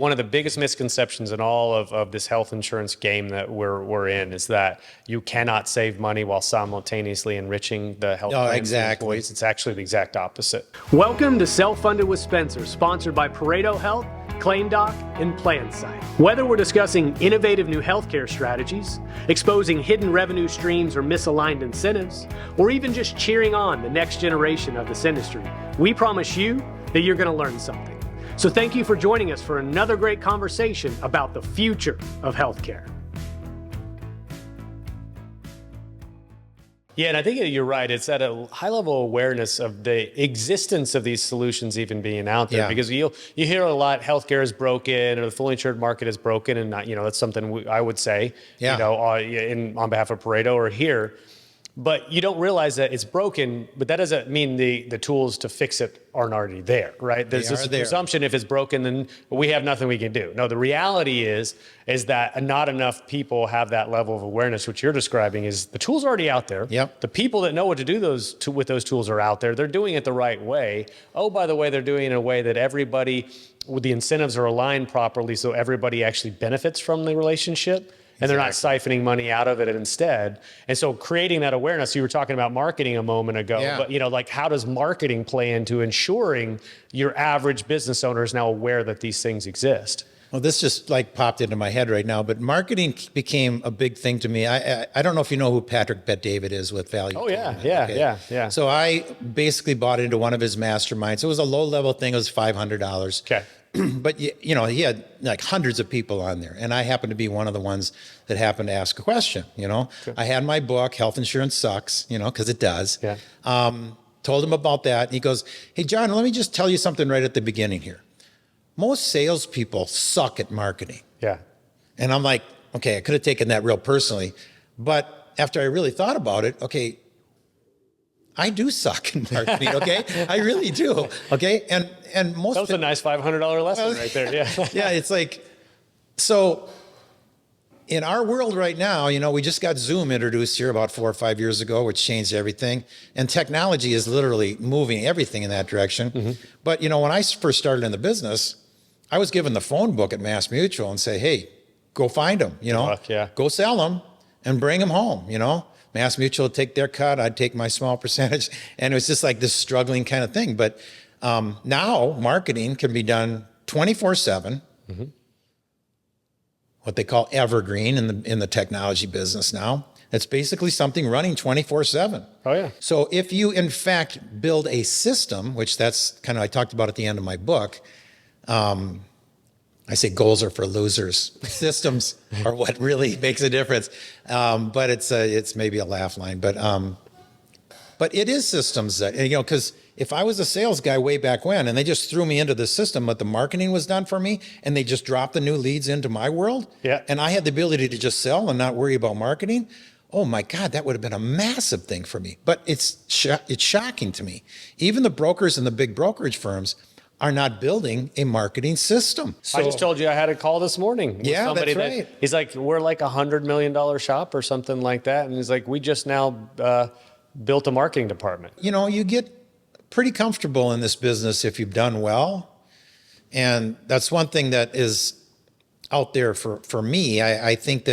One of the biggest misconceptions in all of this health insurance game that we're in is that you cannot save money while simultaneously enriching the health plans exactly. of employees. It's actually the exact opposite. Welcome to Self-Funded with Spencer, sponsored by Pareto Health, ClaimDoc, and PlanSight. Whether we're discussing innovative new healthcare strategies, exposing hidden revenue streams or misaligned incentives, or even just cheering on the next generation of this industry, we promise you that you're going to learn something. So thank you for joining us for another great conversation about the future of healthcare. Yeah, and I think you're right. It's at a high level awareness of the existence of these solutions even being out there. Yeah. Because you hear a lot, healthcare is broken or the fully insured market is broken, and that's something I would say, Yeah. on behalf of Pareto or here. But you don't realize that it's broken, but that doesn't mean the tools to fix it aren't already there, right? There's this presumption if it's broken, then we have nothing we can do. No, the reality is that not enough people have that level of awareness, which you're describing is the tools are already out there. Yep. The people that know what to do with those tools are out there. They're doing it the right way. Oh, by the way, they're doing it in a way that everybody, with the incentives are aligned properly so everybody actually benefits from the relationship. And they're not siphoning money out of it instead. And so creating that awareness, you were talking about marketing a moment ago, but how does marketing play into ensuring your average business owner is now aware that these things exist? Well, this just popped into my head right now, but marketing became a big thing to me. I don't know if you know who Patrick Bet-David is with Value. Oh, yeah. So I basically bought into one of his masterminds. It was a low level thing. It was $500. Okay. But he had hundreds of people on there, and I happened to be one of the ones that happened to ask a question. Okay. I had my book, Health Insurance Sucks, because it does. Yeah. Told him about that, and he goes, "Hey, John, let me just tell you something right at the beginning here. Most salespeople suck at marketing." Yeah. And I'm like, okay, I could have taken that real personally, but after I really thought about it, okay, I do suck in marketing, okay? I really do, okay? And most that was a nice $500 lesson right there, yeah. Yeah, it's so in our world right now, we just got Zoom introduced here about 4 or 5 years ago, which changed everything. And technology is literally moving everything in that direction. Mm-hmm. But, when I first started in the business, I was given the phone book at Mass Mutual and say, hey, go find them, go sell them and bring them home, Mass Mutual would take their cut, I'd take my small percentage. And it was just this struggling kind of thing. But now marketing can be done 24/7, mm-hmm. what they call evergreen in the technology business now. It's basically something running 24/7. Oh, yeah. So if you, in fact, build a system, which that's kind of I talked about at the end of my book, I say goals are for losers. Systems are what really makes a difference. But it's maybe a laugh line. But it is systems that, because if I was a sales guy way back when and they just threw me into the system, but the marketing was done for me and they just dropped the new leads into my world, and I had the ability to just sell and not worry about marketing, oh my God, that would have been a massive thing for me. But it's shocking to me. Even the brokers and the big brokerage firms are not building a marketing system. So, I just told you I had a call this morning with somebody that's right. He's like, we're like $100 million shop or something like that. And he's like, we just now built a marketing department. You get pretty comfortable in this business if you've done well. And that's one thing that is out there for me. I think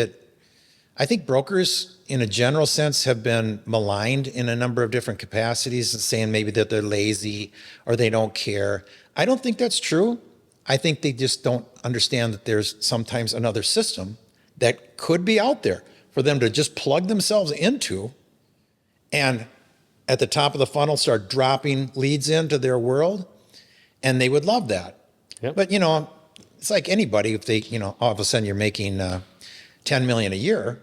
brokers in a general sense have been maligned in a number of different capacities and saying maybe that they're lazy or they don't care. I don't think that's true. I think they just don't understand that there's sometimes another system that could be out there for them to just plug themselves into and at the top of the funnel start dropping leads into their world, and they would love that. Yep. But, it's like anybody, if they, all of a sudden you're making $10 million a year,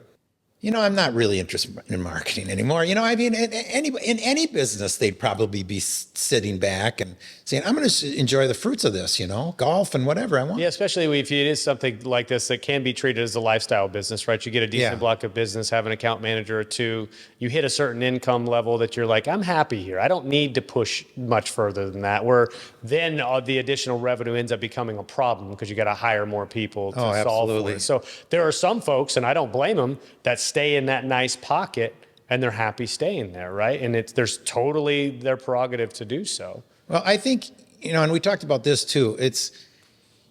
I'm not really interested in marketing anymore. In any business, they'd probably be sitting back and saying, I'm going to enjoy the fruits of this, golf and whatever I want. Yeah, especially if it is something like this that can be treated as a lifestyle business, right? You get a decent block of business, have an account manager or two, you hit a certain income level that you're like, I'm happy here. I don't need to push much further than that, where then the additional revenue ends up becoming a problem because you got to hire more people to solve for it. So there are some folks, and I don't blame them, that stay in that nice pocket and they're happy staying there, right? And there's totally their prerogative to do so. Well, I think, and we talked about this too, it's,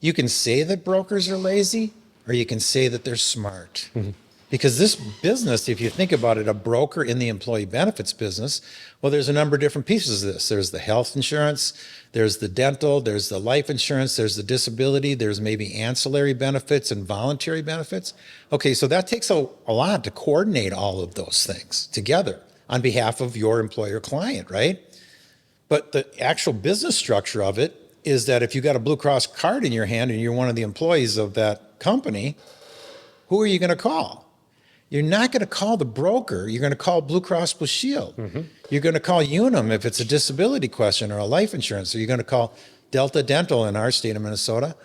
You can say that brokers are lazy, or you can say that they're smart. Because this business, if you think about it, a broker in the employee benefits business, well, there's a number of different pieces of this. There's the health insurance, there's the dental, there's the life insurance, there's the disability, there's maybe ancillary benefits and voluntary benefits. Okay, so that takes a lot to coordinate all of those things together on behalf of your employer client, right? But the actual business structure of it is that if you got a Blue Cross card in your hand and you're one of the employees of that company, who are you going to call? You're not going to call the broker. You're going to call Blue Cross Blue Shield. You're going to call Unum if it's a disability question or a life insurance. Or you're going to call Delta Dental in our state of Minnesota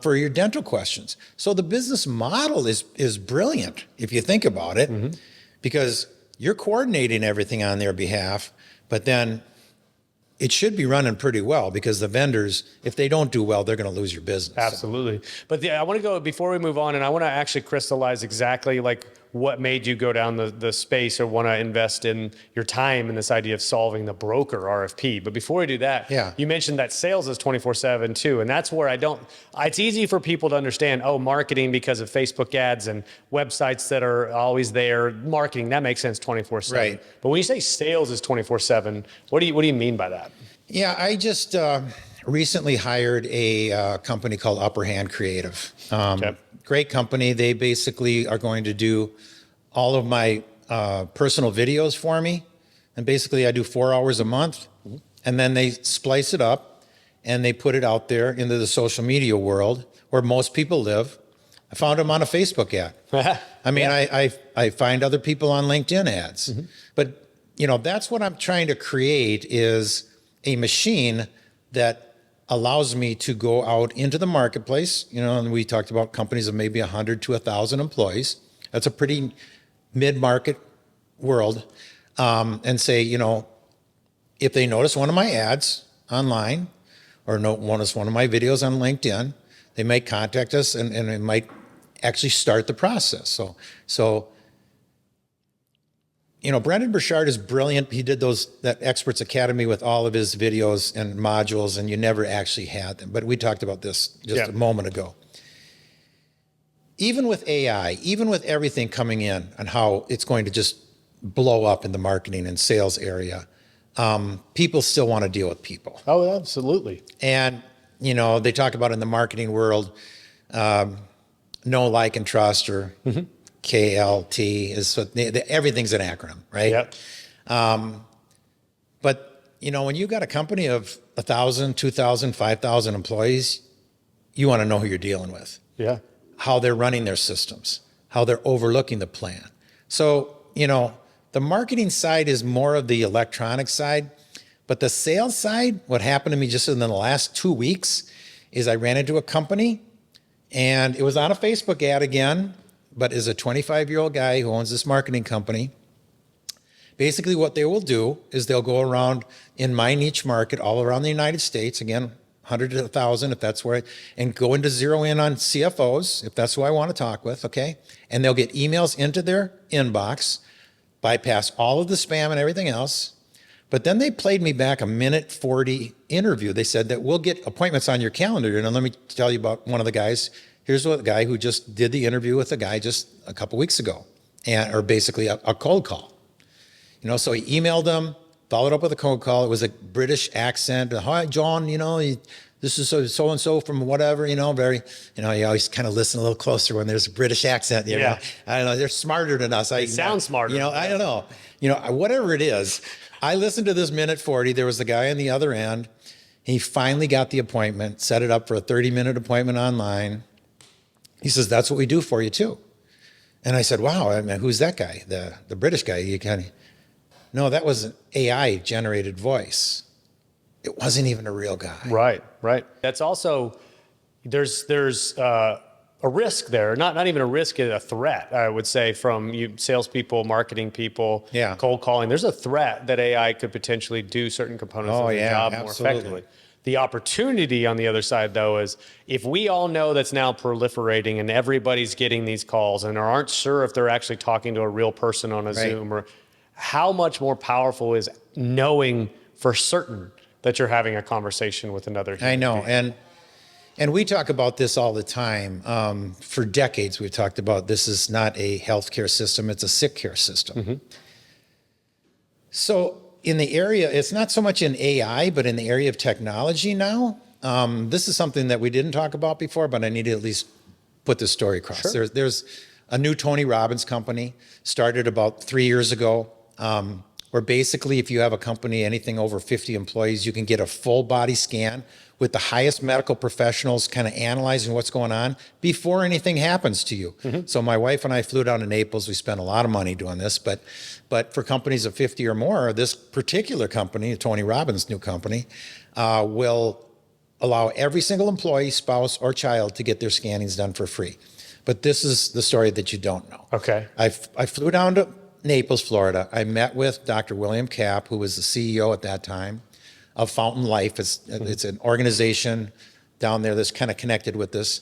for your dental questions. So the business model is brilliant if you think about it, because you're coordinating everything on their behalf, but then it should be running pretty well, because the vendors, if they don't do well, they're going to lose your business. Absolutely. But I want to go, before we move on, and I want to actually crystallize exactly like what made you go down the space or want to invest in your time in this idea of solving the broker RFP. But before we do that, you mentioned that sales is 24/7 too. And that's where it's easy for people to understand, marketing because of Facebook ads and websites that are always there. Marketing, that makes sense 24/7. Right. But when you say sales is 24/7, what do you mean by that? Yeah, I just recently hired a company called Upper Hand Creative. Great company. They basically are going to do all of my personal videos for me. And basically I do 4 hours a month, and then they splice it up and they put it out there into the social media world where most people live. I found them on a Facebook ad. I mean, I find other people on LinkedIn ads. But, that's what I'm trying to create, is a machine that allows me to go out into the marketplace, and we talked about companies of maybe 100 to 1,000 employees. That's a pretty mid-market world. And say, if they notice one of my ads online or notice one of my videos on LinkedIn, they might contact us and it might actually start the process. So Brendan Burchard is brilliant. He did that Experts Academy with all of his videos and modules, and you never actually had them. But we talked about this just a moment ago. Even with AI, even with everything coming in and how it's going to just blow up in the marketing and sales area, people still want to deal with people. Oh, absolutely. And, they talk about in the marketing world, know, like, and trust, or KLT is everything's an acronym, right? Yep. But when you got a company of 1,000, 2,000, 5,000 employees, you want to know who you're dealing with. Yeah. How they're running their systems, how they're overlooking the plan. So, the marketing side is more of the electronic side, but the sales side, what happened to me just in the last 2 weeks is I ran into a company, and it was on a Facebook ad again, but is a 25-year-old guy who owns this marketing company. Basically what they will do is they'll go around in my niche market all around the United States, again, 100 to 1,000 if that's where, and go into zero in on CFOs if that's who I want to talk with, okay? And they'll get emails into their inbox, bypass all of the spam and everything else. But then they played me back a minute 40 interview. They said that we'll get appointments on your calendar. And let me tell you about one of the guys. Here's a guy who just did the interview with a guy just a couple weeks ago, or basically a cold call. So he emailed him, followed up with a cold call. It was a British accent. Hi, John, this is so-and-so from whatever, very, you always kind of listen a little closer when there's a British accent. I don't know, they're smarter than us. They sound smarter. I don't know. Whatever it is, I listened to this minute 40. There was the guy on the other end. He finally got the appointment, set it up for a 30-minute appointment online. He says, that's what we do for you too. And I said, wow, I mean, who's that guy? The British guy? No, that was an AI generated voice. It wasn't even a real guy. Right. That's also, there's a risk there, not even a risk, a threat, I would say, from you salespeople, marketing people, cold calling. There's a threat that AI could potentially do certain components of the job more effectively. The opportunity on the other side, though, is if we all know that's now proliferating and everybody's getting these calls and aren't sure if they're actually talking to a real person on a Zoom, or how much more powerful is knowing for certain that you're having a conversation with another human being. And And we talk about this all the time. For decades, we've talked about this is not a healthcare system, it's a sick care system. So in the area, it's not so much in AI, but in the area of technology now, this is something that we didn't talk about before, but I need to at least put this story across. Sure. There's a new Tony Robbins company, started about 3 years ago, where basically if you have a company, anything over 50 employees, you can get a full body scan with the highest medical professionals kind of analyzing what's going on before anything happens to you. So my wife and I flew down to Naples. We spent a lot of money doing this, but for companies of 50 or more, this particular company, Tony Robbins' new company, will allow every single employee, spouse, or child to get their scannings done for free. But this is the story that you don't know. Okay. I flew down to Naples, Florida. I met with Dr. William Kapp, who was the CEO at that time of Fountain Life. It's an organization down there that's kind of connected with this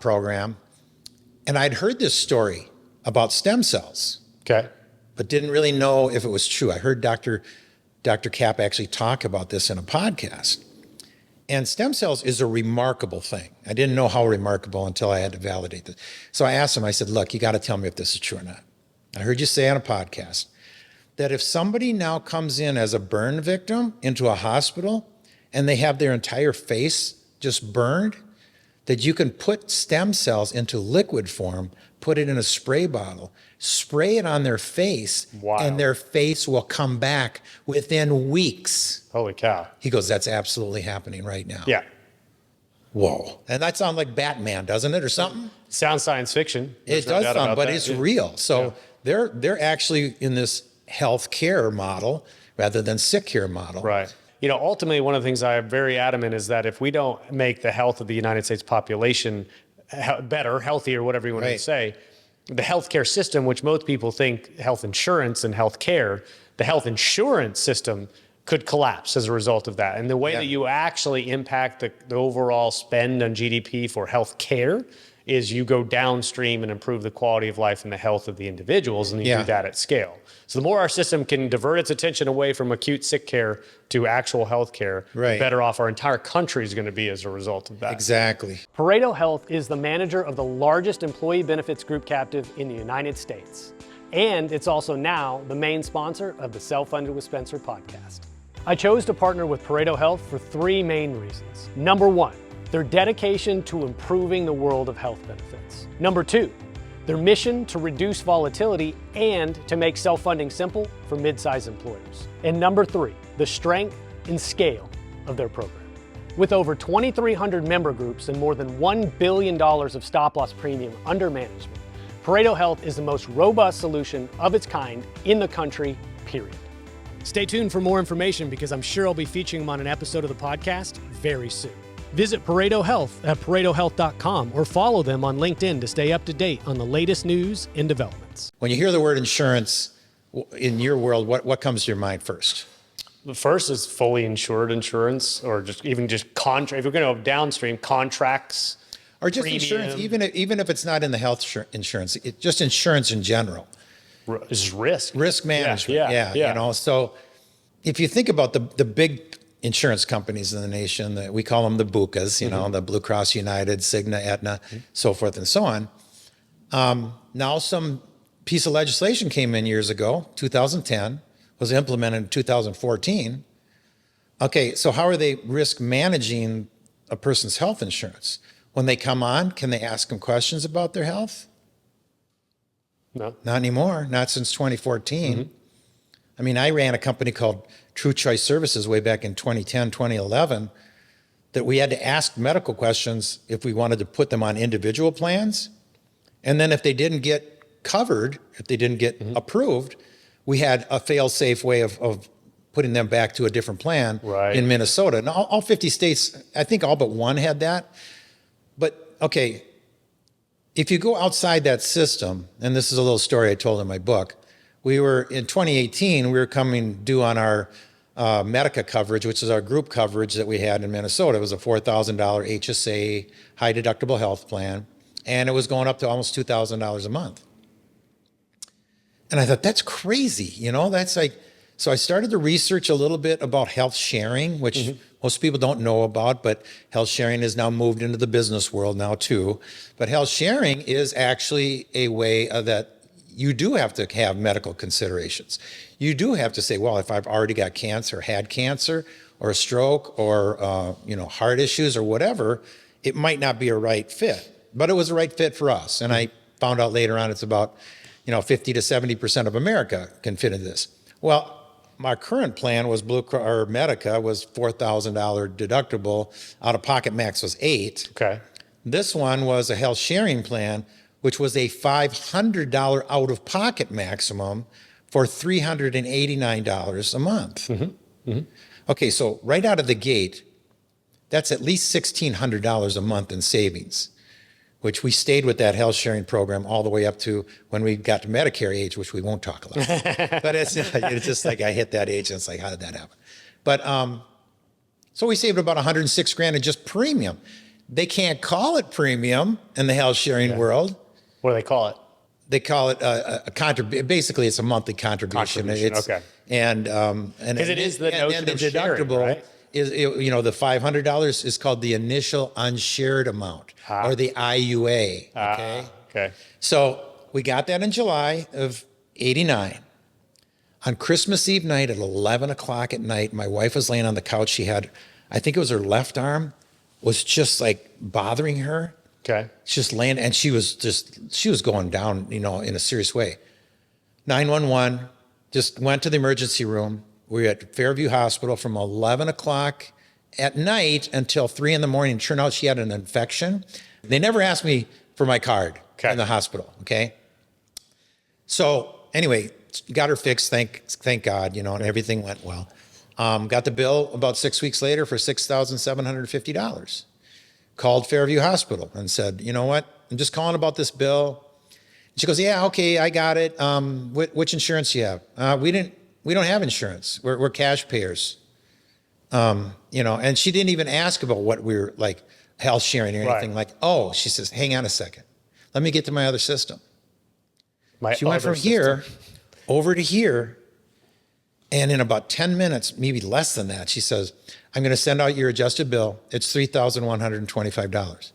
program. And I'd heard this story about stem cells, Okay. but didn't really know if it was true. I heard Dr. Kapp actually talk about this in a podcast. And stem cells is a remarkable thing. I didn't know how remarkable until I had to validate this. So I asked him, I said, look, you got to tell me if this is true or not. I heard you say on a podcast that if somebody now comes in as a burn victim into a hospital and they have their entire face just burned, that you can put stem cells into liquid form, put it in a spray bottle, spray it on their face, Wow. and their face will come back within weeks. Holy cow. He goes, that's absolutely happening right now. Yeah. Whoa. And that sounds like Batman, doesn't it, or something? Sounds science fiction. There's It no does doubt sound, about but that. it's Yeah. real. So they're actually in this health care model rather than sick care model. Right. You know, ultimately, one of the things I'm very adamant is that if we don't make the health of the United States population better, healthier, whatever you want to Right. say, the healthcare system, which most people think health insurance and health care, the health insurance system could collapse as a result of that. And the way Yeah. that you actually impact the overall spend on GDP for health care is you go downstream and improve the quality of life and the health of the individuals, and you Yeah. do that at scale. So the more our system can divert its attention away from acute sick care to actual health care, Right. the better off our entire country is going to be as a result of that. Exactly. Pareto Health is the manager of the largest employee benefits group captive in the United States. And it's also now the main sponsor of the Self-Funded with Spencer podcast. I chose to partner with Pareto Health for three main reasons. Number one, their dedication to improving the world of health benefits. Number two, their mission to reduce volatility and to make self-funding simple for mid-sized employers. And number three, the strength and scale of their program. With over 2,300 member groups and more than $1 billion of stop-loss premium under management, Pareto Health is the most robust solution of its kind in the country, period. Stay tuned for more information because I'm sure I'll be featuring them on an episode of the podcast very soon. Visit Pareto Health at paretohealth.com or follow them on LinkedIn to stay up to date on the latest news and developments. When you hear the word insurance in your world, what comes to your mind first? The first is fully insured insurance, or just contract. If you're going to go downstream, contracts, Or just premium, insurance, even if it's not in the health insurance, just insurance in general. is risk. Risk management. Yeah. You know, so if you think about the big insurance companies in the nation, we call them the BUCAs, you know, the Blue Cross United, Cigna, Aetna, so forth and so on. Now some piece of legislation came in years ago, 2010, was implemented in 2014. Okay, so how are they risk managing a person's health insurance? When they come on, can they ask them questions about their health? No. Not anymore, not since 2014. I mean, I ran a company called True Choice Services way back in 2010, 2011, that we had to ask medical questions if we wanted to put them on individual plans. And then if they didn't get covered, if they didn't get approved, we had a fail-safe way of putting them back to a different plan Right. in Minnesota. And all 50 states, I think all but one had that. But, okay, if you go outside that system, and this is a little story I told in my book, we were in 2018, we were coming due on our Medica coverage, which is our group coverage that we had in Minnesota. It was a $4,000 HSA, high deductible health plan, and it was going up to almost $2,000 a month. And I thought, that's crazy, you know, that's like, so I started to research a little bit about health sharing, which most people don't know about, but health sharing has now moved into the business world now too. But health sharing is actually a way that you do have to have medical considerations. You do have to say, well, if I've already got cancer, had cancer, or a stroke, or heart issues, or whatever, it might not be a right fit. But it was a right fit for us. And I found out later on it's about 50 to 70% of America can fit into this. Well, my current plan was Medica was $4,000 deductible. Out of pocket max was $8,000. Okay. This one was a health sharing plan, which was a $500 out of pocket maximum for $389 a month. Mm-hmm. Mm-hmm. Okay, so right out of the gate, that's at least $1,600 a month in savings, which we stayed with that health sharing program all the way up to when we got to Medicare age, which we won't talk about. But it's just like I hit that age and it's like, how did that happen? But so we saved about $106,000 in just premium. They can't call it premium in the health sharing world. What do they call it? They call it basically it's a monthly contribution. Okay. And because it is the notion of deductible, sharing, right? Is the $500 is called the initial unshared amount, or the IUA. Okay. Okay. So we got that in July of '89. On Christmas Eve night at 11 o'clock at night, my wife was laying on the couch. She had, I think it was her left arm, was just like bothering her. Okay. She's just laying, and she was going down, in a serious way. 911 just went to the emergency room. We were at Fairview Hospital from 11 o'clock at night until 3 in the morning. Turned out she had an infection. They never asked me for my card in the hospital. Okay. So anyway, got her fixed. Thank God, and everything went well. Got the bill about 6 weeks later for $6,750. Called Fairview Hospital and said, you know what? I'm just calling about this bill. She goes, yeah, okay, I got it. Which insurance do you have? We don't have insurance. We're cash payers. And she didn't even ask about what we were like health sharing or anything she says, hang on a second. Let me get to my other system. She went from here over to here. And in about 10 minutes, maybe less than that, she says, I'm going to send out your adjusted bill. It's $3,125.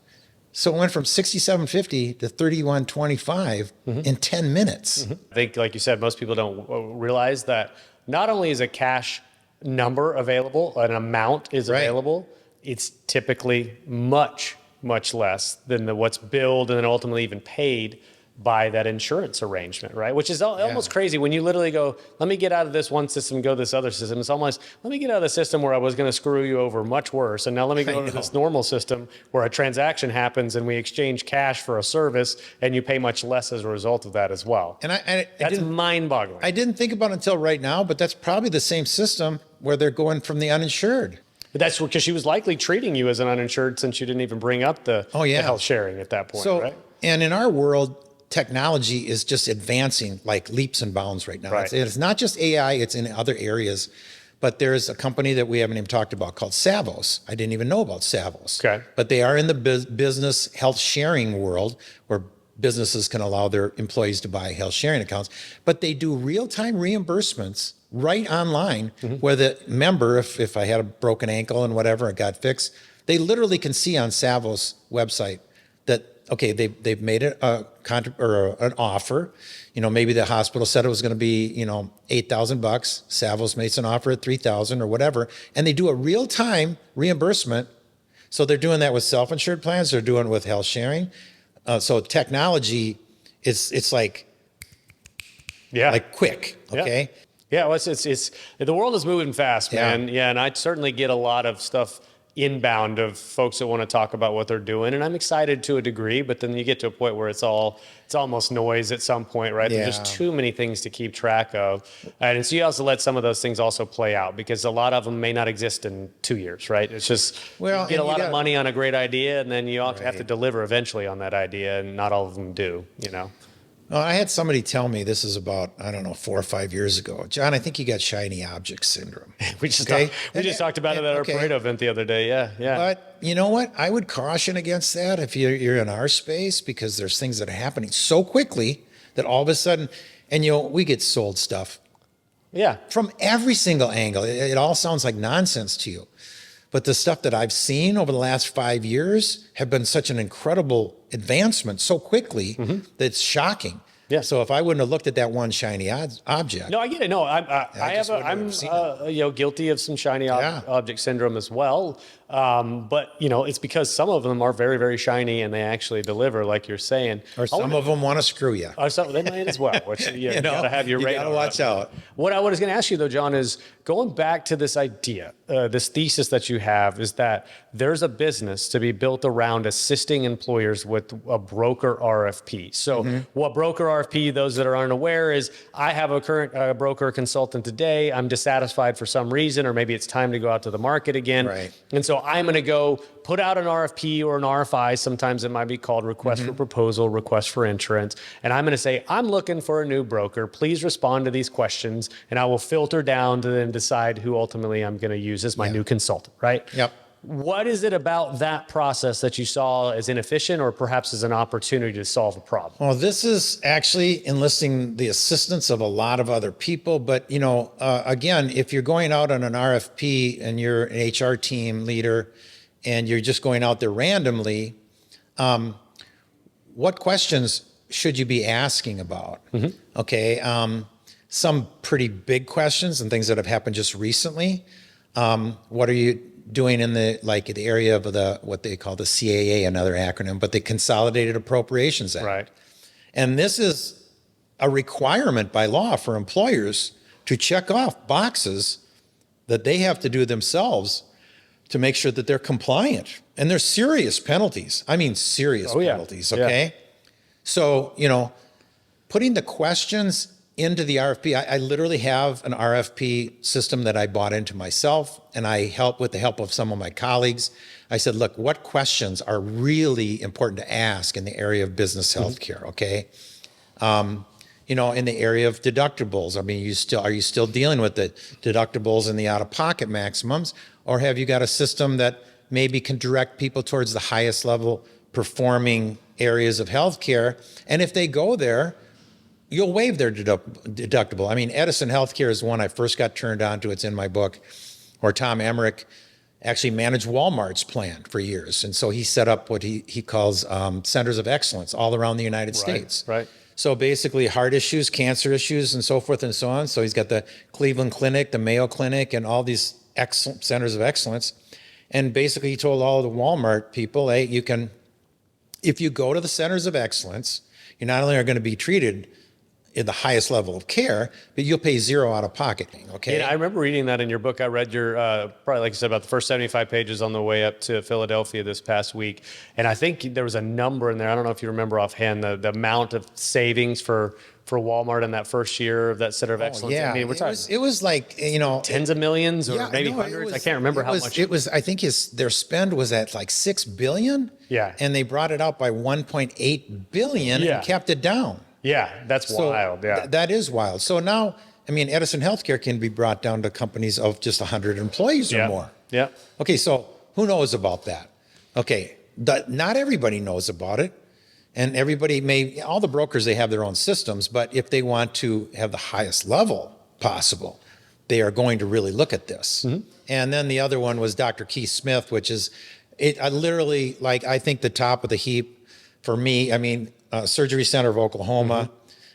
So it went from $6,750 to $3,125 in 10 minutes. Mm-hmm. I think, like you said, most people don't realize that not only is a cash number available, an amount is available, it's typically much, much less than what's billed and then ultimately even paid by that insurance arrangement, right? Which is almost crazy when you literally go, let me get out of this one system, go to this other system. It's almost, let me get out of the system where I was going to screw you over much worse. And now let me go to this normal system where a transaction happens and we exchange cash for a service and you pay much less as a result of that as well. And that's mind-boggling. I didn't think about it until right now, but that's probably the same system where they're going from the uninsured. But that's because she was likely treating you as an uninsured since you didn't even bring up the health sharing at that point, right? And in our world, technology is just advancing like leaps and bounds right now. Right. It's not just AI, it's in other areas. But there's a company that we haven't even talked about called Savos. I didn't even know about Savos. Okay. But they are in the business health sharing world where businesses can allow their employees to buy health sharing accounts. But they do real-time reimbursements right online where the member, if I had a broken ankle and whatever, it got fixed, they literally can see on Savos website that, okay, they've made it an offer. Maybe the hospital said it was going to be, $8,000. Savos makes an offer at $3,000 or whatever, and they do a real-time reimbursement. So they're doing that with self-insured plans. They're doing it with health sharing. So technology it's like quick. Okay. Yeah. Well, it's the world is moving fast, man. Yeah. And I certainly get a lot of stuff inbound of folks that want to talk about what they're doing, and I'm excited to a degree, but then you get to a point where it's almost noise at some point, right? There's just too many things to keep track of, and so you also let some of those things also play out because a lot of them may not exist in 2 years, right? It's just you get a lot of money on a great idea, and then you have to deliver eventually on that idea, and not all of them do, Well, I had somebody tell me, this is about, 4 or 5 years ago, John, I think you got shiny object syndrome. we just talked about it at our Pareto event the other day. Yeah. But you know what? I would caution against that if you're in our space, because there's things that are happening so quickly that all of a sudden, and we get sold stuff from every single angle. It all sounds like nonsense to you. But the stuff that I've seen over the last 5 years have been such an incredible advancement so quickly that it's shocking. Yeah. So if I wouldn't have looked at that one shiny object. No, I get it. No, I'm guilty of some shiny object syndrome as well. But it's because some of them are very, very shiny and they actually deliver, like you're saying. Or some of them want to screw you. Or some they might as well. Which you gotta have your radar. You gotta watch out. What I was going to ask you though, John, is going back to this idea, this thesis that you have, is that there's a business to be built around assisting employers with a broker RFP. So what broker RFP, those that are unaware, is I have a current broker consultant today. I'm dissatisfied for some reason, or maybe it's time to go out to the market again. Right. And so I'm going to go put out an RFP or an RFI. Sometimes it might be called request for proposal, request for insurance. And I'm going to say, I'm looking for a new broker. Please respond to these questions. And I will filter down to then decide who ultimately I'm going to use as my new consultant, right? Yep. What is it about that process that you saw as inefficient or perhaps as an opportunity to solve a problem? Well, this is actually enlisting the assistance of a lot of other people. But, again, if you're going out on an RFP and you're an HR team leader and you're just going out there randomly, what questions should you be asking about? Okay. Some pretty big questions and things that have happened just recently. What are you doing in the area of what they call the CAA, another acronym, but the Consolidated Appropriations Act. Right. And this is a requirement by law for employers to check off boxes that they have to do themselves to make sure that they're compliant. And there's serious penalties. I mean, serious penalties, okay? Yeah. So, putting the questions into the RFP, I literally have an RFP system that I bought into myself, and I help with the help of some of my colleagues. I said, look, what questions are really important to ask in the area of business healthcare, okay? In the area of deductibles, I mean, are you still dealing with the deductibles and the out-of-pocket maximums, or have you got a system that maybe can direct people towards the highest level performing areas of healthcare? And if they go there, you'll waive their deductible. I mean, Edison Healthcare is one I first got turned on to. It's in my book, where Tom Emmerich actually managed Walmart's plan for years. And so he set up what he calls centers of excellence all around the United States. Right. So basically heart issues, cancer issues, and so forth and so on. So he's got the Cleveland Clinic, the Mayo Clinic, and all these centers of excellence. And basically he told all the Walmart people, hey, if you go to the centers of excellence, you not only are going to be treated in the highest level of care, but you'll pay zero out of pocket. Okay. I remember reading that in your book. I read your, probably like you said, about the first 75 pages on the way up to Philadelphia this past week. And I think there was a number in there. I don't know if you remember offhand the amount of savings for Walmart in that first year of that center of excellence. Yeah. I mean, we're talking it was like, tens of millions or maybe hundreds. I can't remember how much. It was, I think their spend was at like $6 billion. Yeah. And they brought it out by 1.8 billion and kept it down. Yeah, that's wild. Yeah, that is wild. So now, I mean, Edison Healthcare can be brought down to companies of just 100 employees or more. Yeah. Okay, so who knows about that? Okay, not everybody knows about it. And all the brokers, they have their own systems, but if they want to have the highest level possible, they are going to really look at this. And then the other one was Dr. Keith Smith, which is, I think the top of the heap for me. I mean, Surgery Center of Oklahoma.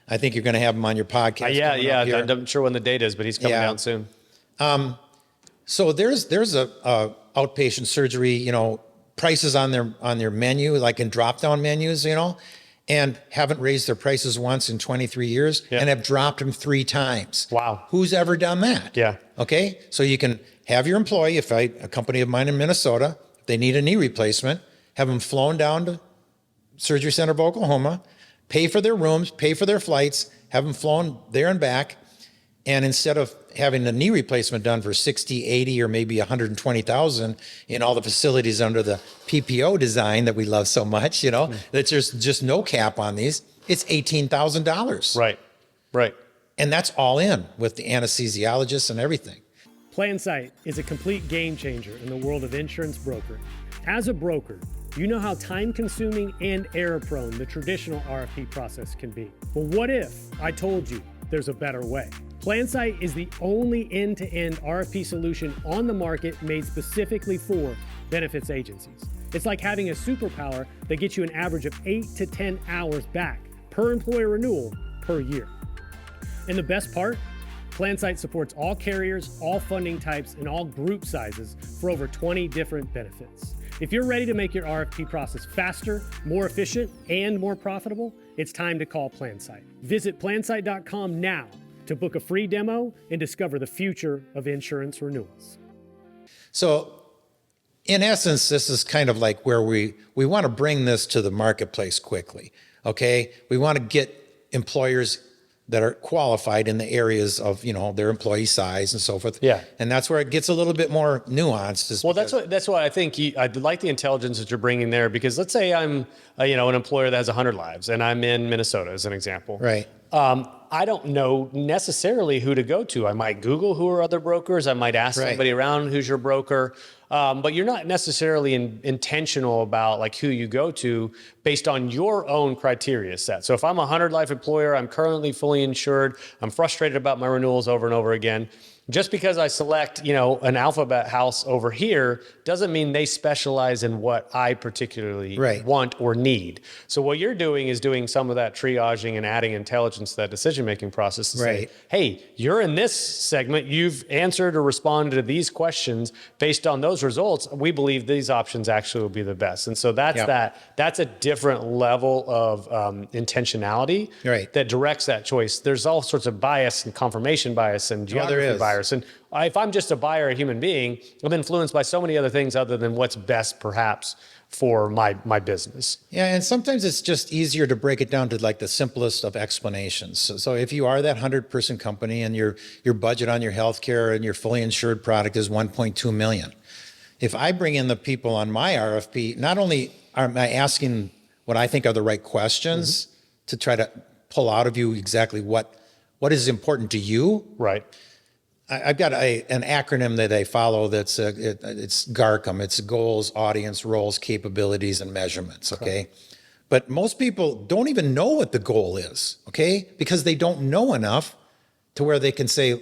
I think you're going to have him on your podcast. Yeah. I'm not sure when the date is, but he's coming down soon. So there's a outpatient surgery, prices on their menu, like in drop-down menus, and haven't raised their prices once in 23 years and have dropped them 3 times. Wow. Who's ever done that? Yeah. Okay. So you can have your employee, a company of mine in Minnesota, if they need a knee replacement, have them flown down to Surgery Center of Oklahoma, pay for their rooms, pay for their flights, have them flown there and back. And instead of having a knee replacement done for 60, 80, or maybe 120,000 in all the facilities under the PPO design that we love so much, that there's just no cap on these, it's $18,000. Right. And that's all in with the anesthesiologist and everything. PlanSight is a complete game changer in the world of insurance brokering. As a broker, you know how time-consuming and error-prone the traditional RFP process can be. But what if I told you there's a better way? PlanSight is the only end-to-end RFP solution on the market made specifically for benefits agencies. It's like having a superpower that gets you an average of 8 to 10 hours back per employer renewal per year. And the best part, PlanSight supports all carriers, all funding types, and all group sizes for over 20 different benefits. If you're ready to make your RFP process faster, more efficient, and more profitable, it's time to call PlanSight. Visit plansight.com now to book a free demo and discover the future of insurance renewals. So in essence, this is kind of like where we want to bring this to the marketplace quickly, okay? We want to get employers that are qualified in the areas of, their employee size and so forth. Yeah. And that's where it gets a little bit more nuanced. Well, that's why I think I'd like the intelligence that you're bringing there, because let's say I'm, an employer that has 100 lives and I'm in Minnesota as an example. Right. I don't know necessarily who to go to. I might Google who are other brokers. I might ask somebody around who's your broker. But you're not necessarily intentional about like who you go to based on your own criteria set. So if I'm a 100 life employer, I'm currently fully insured, I'm frustrated about my renewals over and over again. Just because I select, an alphabet house over here doesn't mean they specialize in what I particularly want or need. So what you're doing is doing some of that triaging and adding intelligence to that decision-making process to say, hey, you're in this segment, you've answered or responded to these questions. Based on those results, we believe these options actually will be the best. And so that's a different level of intentionality that directs that choice. There's all sorts of bias and confirmation bias and geography bias. And if I'm just a buyer, a human being, I'm influenced by so many other things other than what's best perhaps for my business. Yeah, and sometimes it's just easier to break it down to like the simplest of explanations. So if you are that 100-person company and your budget on your healthcare and your fully insured product is 1.2 million, if I bring in the people on my RFP, not only am I asking what I think are the right questions to try to pull out of you exactly what is important to you. Right. I've got an acronym that I follow it's GARCM. It's goals, audience, roles, capabilities, and measurements, okay? But most people don't even know what the goal is, okay? Because they don't know enough to where they can say,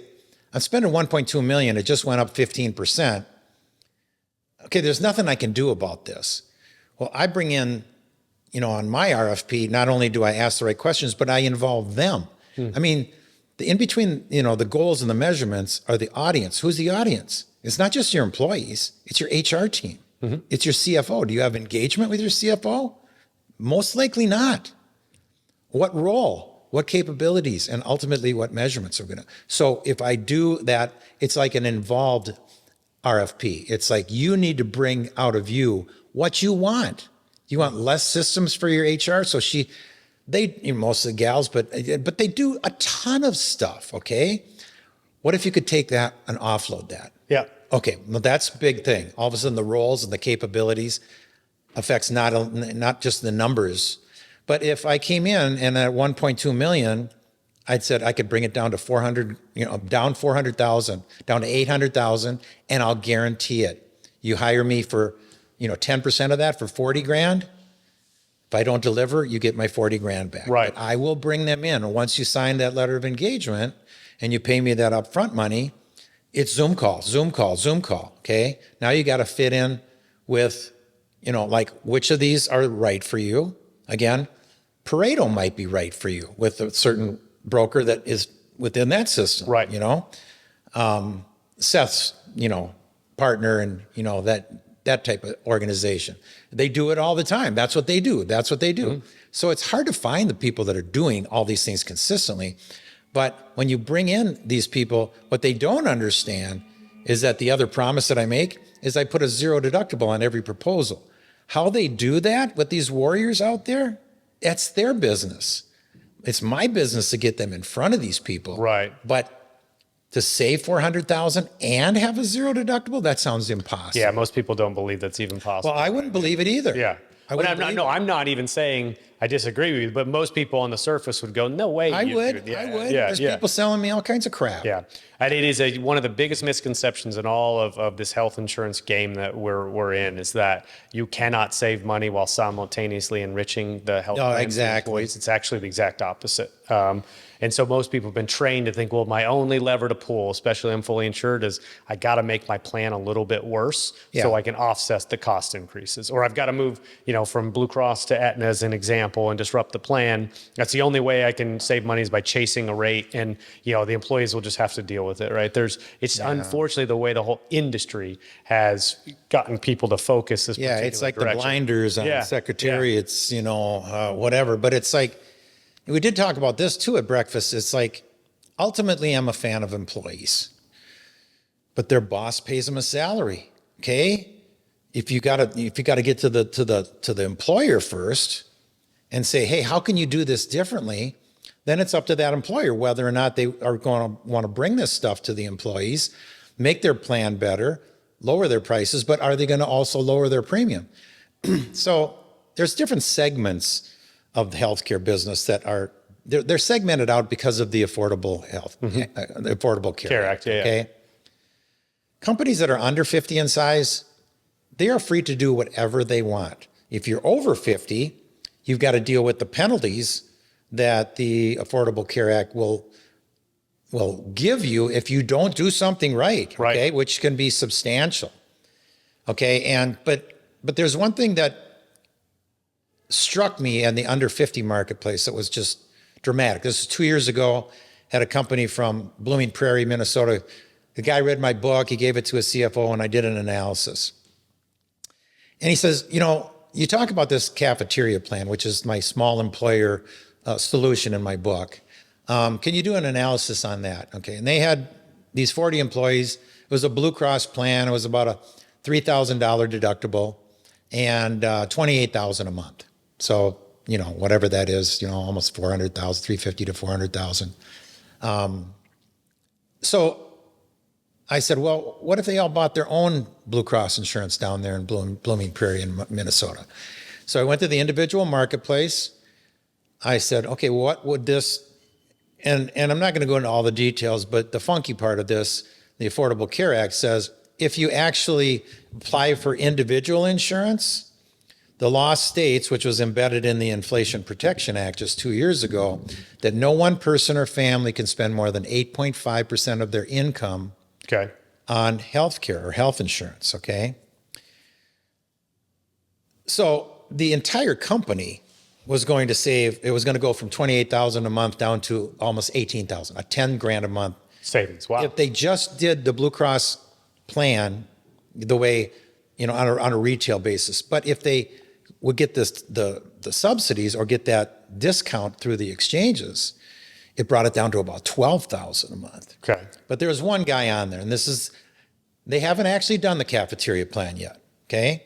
I'm spending 1.2 million, it just went up 15%. Okay, there's nothing I can do about this. Well, I bring in, on my RFP, not only do I ask the right questions, but I involve them. I mean, in between, the goals and the measurements are the audience. Who's the audience? It's not just your employees. It's your HR team. It's your CFO. Do you have engagement with your CFO? Most likely not. What role? What capabilities? And ultimately, what measurements are going to? So if I do that, it's like an involved RFP. It's like you need to bring out of you what you want. You want less systems for your HR? So most of the gals, but they do a ton of stuff, okay? What if you could take that and offload that? Yeah. Okay, well, that's a big thing. All of a sudden, the roles and the capabilities affects not just the numbers, but if I came in and at 1.2 million, I'd said I could bring it down to 400, down 400,000, down to 800,000, and I'll guarantee it. You hire me for, 10% of that for 40 grand. If I don't deliver, you get my 40 grand back. Right. But I will bring them in. And once you sign that letter of engagement and you pay me that upfront money, it's Zoom call. Okay. Now you got to fit in with, like which of these are right for you. Again, Pareto might be right for you with a certain broker that is within that system. Right. Seth's, partner and, that type of organization. They do it all the time. That's what they do. So it's hard to find the people that are doing all these things consistently. But when you bring in these people, what they don't understand is that the other promise that I make is I put a zero deductible on every proposal. How they do that with these warriors out there, that's their business. It's my business to get them in front of these people. Right. But to save 400,000 and have a zero deductible, that sounds impossible. Yeah, most people don't believe that's even possible. Well, I wouldn't believe it either. Yeah. I'm not even saying I disagree with you, but most people on the surface would go, no way. I would. There's people selling me all kinds of crap. Yeah. And it is one of the biggest misconceptions in all of this health insurance game that we're in is that you cannot save money while simultaneously enriching the health plans of exactly. employees. It's actually the exact opposite. And so most people have been trained to think, well, my only lever to pull, especially I'm fully insured, is I got to make my plan a little bit worse so I can offset the cost increases. Or I've got to move, from Blue Cross to Aetna as an example and disrupt the plan. That's the only way I can save money is by chasing a rate, and the employees will just have to deal with it, right? It's unfortunately the way the whole industry has gotten people to focus this particular it's like direction. the blinders on secretariats, whatever. But it's like, we did talk about this too at breakfast. It's like, ultimately, I'm a fan of employees, but their boss pays them a salary. Okay, if you gotta get to the employer first and say, hey, how can you do this differently? Then it's up to that employer whether or not they are going to want to bring this stuff to the employees, make their plan better, lower their prices, but are they going to also lower their premium? So there's different segments of the healthcare business that are they're segmented out because of the Affordable the Affordable Care Act. Okay, companies that are under 50 in size, they are free to do whatever they want. If you're over 50, you've got to deal with the penalties that the Affordable Care Act will give you if you don't do something right. Okay, which can be substantial. Okay, but there's one thing that struck me in the under 50 marketplace that was just dramatic. This is 2 years ago. Had a company from Blooming Prairie, Minnesota. The guy read my book. He gave it to a CFO, and I did an analysis. And he says, you talk about this cafeteria plan, which is my small employer solution in my book. Can you do an analysis on that? Okay. And they had these 40 employees. It was a Blue Cross plan. It was about a $3,000 deductible and $28,000 a month. So, whatever that is, almost 400,000, 350 to 400,000. So I said, well, what if they all bought their own Blue Cross insurance down there in Blooming Prairie in Minnesota? So I went to the individual marketplace. I said, okay, what would this, and I'm not going to go into all the details, but the funky part of this, the Affordable Care Act says, if you actually apply for individual insurance, the law states, which was embedded in the Inflation Protection Act just 2 years ago, that no one person or family can spend more than 8.5% of their income on health care or health insurance, okay? So the entire company was going to save, it was going to go from $28,000 a month down to almost $18,000, a $10,000 a month savings. Wow. If they just did the Blue Cross plan the way, on a retail basis. But if they would get the subsidies or get that discount through the exchanges, it brought it down to about $12,000 a month. Okay. But there was one guy on there, and they haven't actually done the cafeteria plan yet, okay?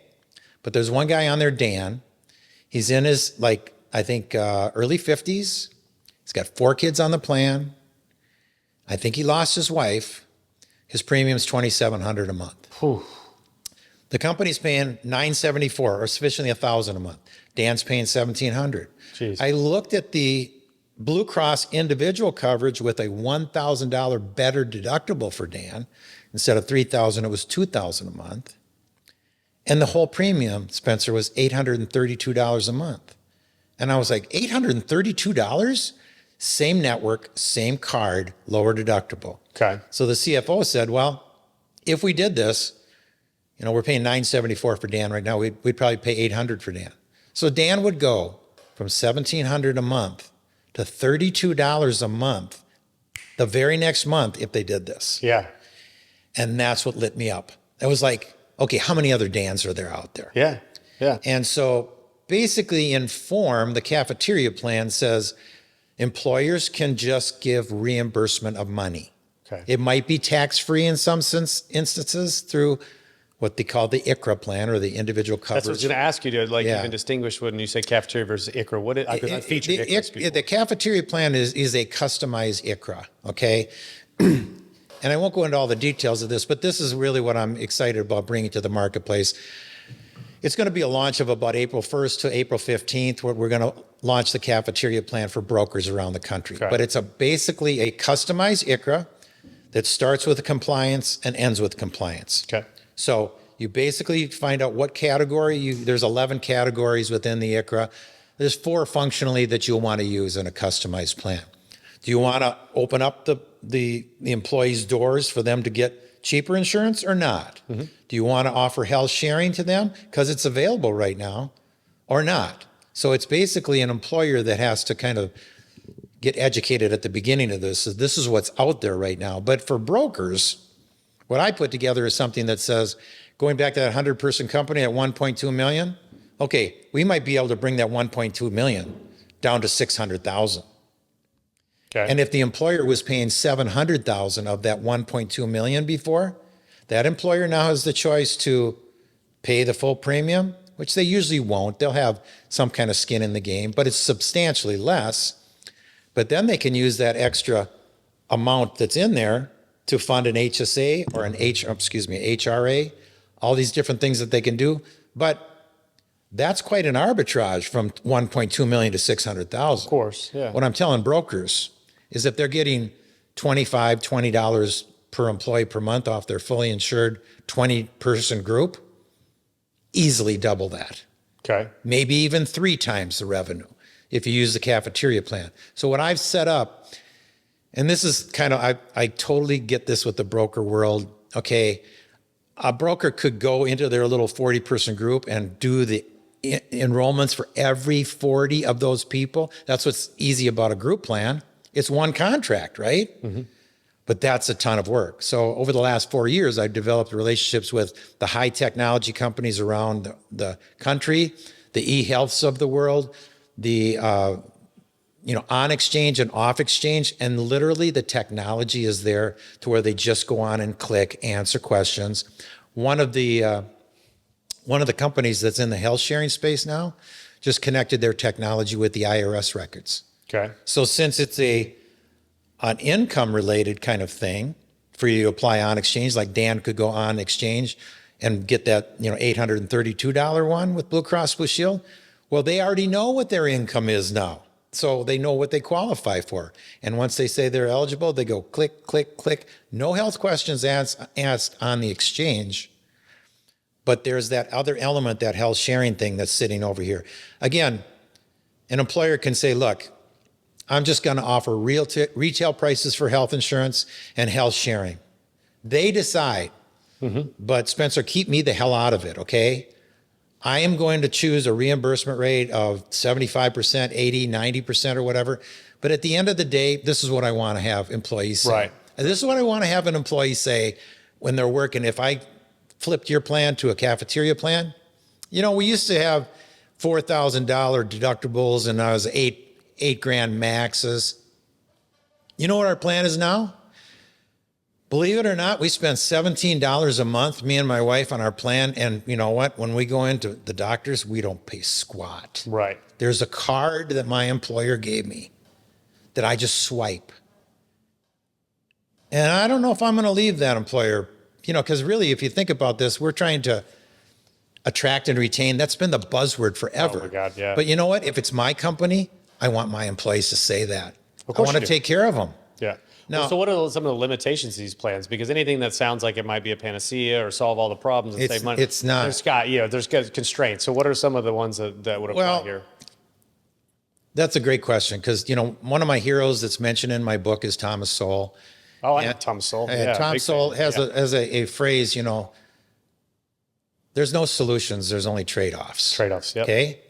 But there's one guy on there, Dan. He's in his, early 50s. He's got 4 kids on the plan. I think he lost his wife. His premium's $2,700 a month. Whew. The company's paying $974 or sufficiently $1,000 a month. Dan's paying $1,700. Jeez. I looked at the Blue Cross individual coverage with a $1,000 better deductible for Dan. Instead of $3,000, it was $2,000 a month. And the whole premium, Spencer, was $832 a month. And I was like, $832? Same network, same card, lower deductible. Okay. So the CFO said, well, if we did this, we're paying $974 for Dan right now. We'd probably pay $800 for Dan. So Dan would go from $1,700 a month to $32 a month the very next month if they did this. Yeah. And that's what lit me up. It was like, okay, how many other Dans are there out there? Yeah. Yeah. And so basically in form, the cafeteria plan says employers can just give reimbursement of money. Okay. It might be tax-free in some instances through what they call the ICHRA plan or the individual coverage. That's what I was going to ask you to even distinguish when you say cafeteria versus ICHRA. What is, because I featured ICHRAs before. The cafeteria plan is a customized ICHRA, okay? And I won't go into all the details of this, but this is really what I'm excited about bringing to the marketplace. It's going to be a launch of about April 1st to April 15th, where we're going to launch the cafeteria plan for brokers around the country. Okay. But it's basically a customized ICHRA that starts with compliance and ends with compliance. Okay. So you basically find out what category, there's 11 categories within the ICHRA. There's 4 functionally that you'll want to use in a customized plan. Do you want to open up the employees' doors for them to get cheaper insurance or not? Mm-hmm. Do you want to offer health sharing to them because it's available right now or not? So it's basically an employer that has to kind of get educated at the beginning of this. This is what's out there right now. But for brokers, what I put together is something that says, going back to that 100-person company at 1.2 million, okay, we might be able to bring that 1.2 million down to 600,000. Okay. And if the employer was paying 700,000 of that 1.2 million before, that employer now has the choice to pay the full premium, which they usually won't. They'll have some kind of skin in the game, but it's substantially less. But then they can use that extra amount that's in there to fund an HSA or an ICHRA, all these different things that they can do. But that's quite an arbitrage from 1.2 million to 600,000. Of course, yeah. What I'm telling brokers is if they're getting $20 per employee per month off their fully insured 20-person group, easily double that. Okay. Maybe even 3 times the revenue if you use the cafeteria plan. So what I've set up, and this is kind of, I totally get this with the broker world. Okay, a broker could go into their little 40-person group and do the enrollments for every 40 of those people. That's what's easy about a group plan. It's one contract, right? Mm-hmm. But that's a ton of work. So over the last 4 years, I've developed relationships with the high technology companies around the country, the eHealths of the world, the on exchange and off exchange, and literally the technology is there to where they just go on and click, answer questions. One of the companies that's in the health sharing space now just connected their technology with the IRS records. Okay. So since it's an income related kind of thing for you to apply on exchange, like Dan could go on exchange and get that $832 one with Blue Cross Blue Shield. Well, they already know what their income is now. So they know what they qualify for. And once they say they're eligible, they go click, click, click. No health questions asked on the exchange. But there's that other element, that health sharing thing that's sitting over here. Again, an employer can say, look, I'm just going to offer retail prices for health insurance and health sharing. They decide. Mm-hmm. But Spencer, keep me the hell out of it, okay? I am going to choose a reimbursement rate of 75%, 80, 90% or whatever. But at the end of the day, this is what I want to have employees say. Right. And this is what I want to have an employee say when they're working. If I flipped your plan to a cafeteria plan, we used to have $4,000 deductibles and I was eight grand maxes. You know what our plan is now? Believe it or not, we spend $17 a month, me and my wife, on our plan. And you know what? When we go into the doctors, we don't pay squat. Right. There's a card that my employer gave me that I just swipe. And I don't know if I'm going to leave that employer, because really, if you think about this, we're trying to attract and retain. That's been the buzzword forever. Oh my God, yeah. But you know what? If it's my company, I want my employees to say that. Of course I want to take care of them. Yeah. Now, so what are some of the limitations of these plans? Because anything that sounds like it might be a panacea or solve all the problems and save money, it's not. There's constraints. So what are some of the ones that would apply here? That's a great question because, one of my heroes that's mentioned in my book is Thomas Sowell. Oh, I know Thomas Sowell. Yeah, Tom Sowell has a phrase, there's no solutions, there's only trade-offs. Trade-offs, yep. Okay?